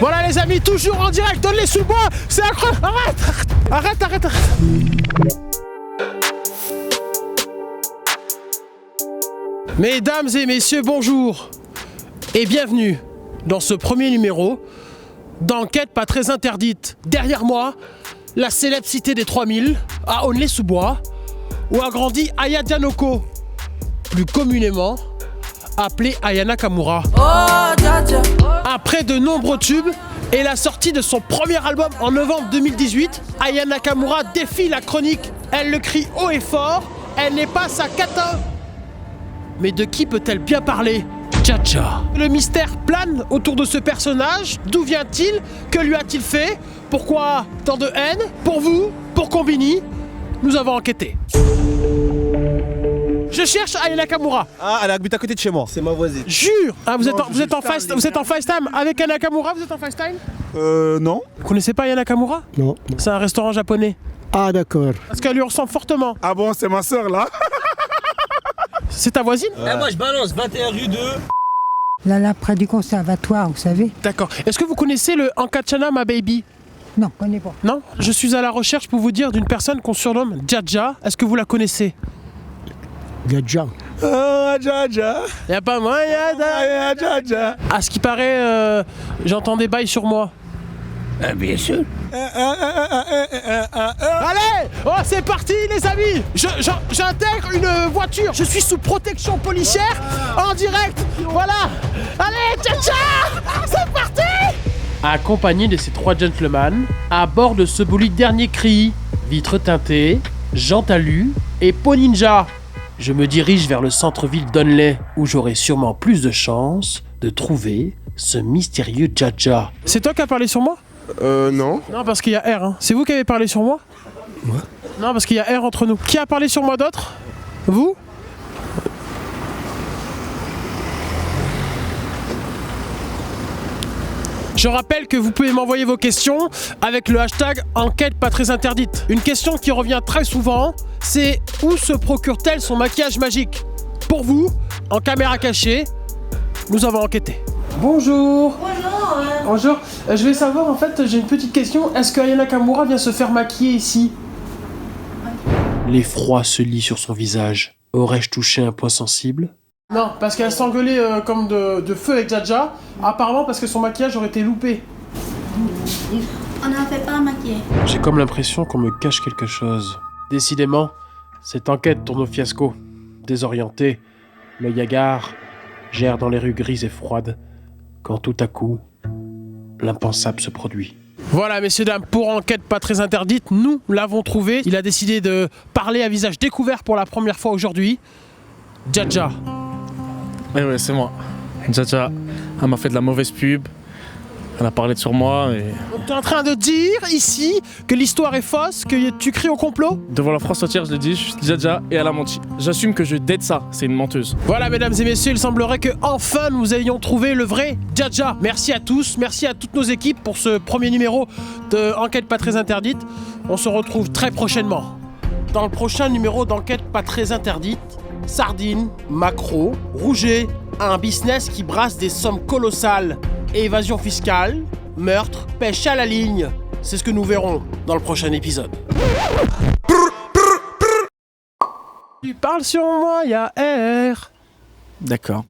Voilà les amis, toujours en direct, donne-les sous le bois, c'est incroyable. Arrête. Mesdames et messieurs, bonjour et bienvenue dans ce premier numéro d'Enquête pas très interdite. Derrière moi, la célèbre cité des 3000 à Aulnay-sous-Bois, où a grandi Aya Dianoko, plus communément appelée Aya Nakamura. Après de nombreux tubes et la sortie de son premier album en novembre 2018, Aya Nakamura défie la chronique. Elle le crie haut et fort, elle n'est pas sa cata. Mais de qui peut-elle bien parler? Dja. Le mystère plane autour de ce personnage. D'où vient-il? Que lui a-t-il fait? Pourquoi tant de haine? Pour vous? Pour Combini? Nous avons enquêté. Je cherche Aya Nakamura. Ah, elle habite à côté de chez moi. C'est ma voisine. Jure. Vous êtes en FaceTime avec Aya Nakamura? Vous êtes en FaceTime? Non. Vous connaissez pas Aya Nakamura? Non. C'est un restaurant japonais. Ah d'accord. Parce qu'elle lui ressemble fortement. Ah bon, c'est ma soeur là. C'est ta voisine? Moi je balance 21 rue 2. Là, près du conservatoire, vous savez. D'accord. Est-ce que vous connaissez le Ankachana Ma Baby? Non, je connais pas. Non? Je suis à la recherche pour vous dire d'une personne qu'on surnomme Dja. Est-ce que vous la connaissez? Gadja. Ah, Dja. Y'a pas moyen Dja. À ce qui paraît, j'entends des bails sur moi. Bien sûr. Allez! Oh, c'est parti, les amis! J'intègre une voiture. Je suis sous protection policière en direct. Voilà. Allez, Dja! C'est parti! Accompagné de ces trois gentlemen, à bord de ce bolide dernier cri, vitres teintées, jantes alu et peau ninja, je me dirige vers le centre-ville d'Aulnay, où j'aurai sûrement plus de chances de trouver ce mystérieux Dja. C'est toi qui as parlé sur moi? Non. Non, parce qu'il y a R. Hein. C'est vous qui avez parlé sur moi? Moi? Non, parce qu'il y a R entre nous. Qui a parlé sur moi d'autre? Vous? Je rappelle que vous pouvez m'envoyer vos questions avec le hashtag enquête pas très interdite. Une question qui revient très souvent, c'est où se procure-t-elle son maquillage magique? Pour vous, en caméra cachée, nous avons enquêté. Bonjour. Bonjour. Je vais savoir, en fait, j'ai une petite question. Est-ce que Aya Nakamura vient se faire maquiller ici? L'effroi se lit sur son visage. Aurais-je touché un point sensible? Non, parce qu'elle s'engueulait comme de feu avec Dja. Apparemment parce que son maquillage aurait été loupé. On n'en fait pas maquiller. J'ai comme l'impression qu'on me cache quelque chose. Décidément, cette enquête tourne au fiasco. Désorienté, l'œil hagard gère dans les rues grises et froides, quand tout à coup, l'impensable se produit. Voilà, messieurs, dames, pour enquête pas très interdite, nous l'avons trouvé. Il a décidé de parler à visage découvert pour la première fois aujourd'hui. Dja. Ouais, c'est moi. Dja, elle m'a fait de la mauvaise pub. Elle a parlé sur moi et... Donc t'es en train de dire ici que l'histoire est fausse, que tu cries au complot? Devant la France entière, je l'ai dit, je suis Dja et elle a menti. J'assume que je date ça, c'est une menteuse. Voilà, mesdames et messieurs, il semblerait que enfin nous ayons trouvé le vrai Dja. Merci à tous, merci à toutes nos équipes pour ce premier numéro de Enquête pas très interdite. On se retrouve très prochainement dans le prochain numéro d'Enquête pas très interdite. Sardines, maquereau, rouget, un business qui brasse des sommes colossales, évasion fiscale, meurtre, pêche à la ligne. C'est ce que nous verrons dans le prochain épisode. Tu parles sur moi, y'a R. D'accord.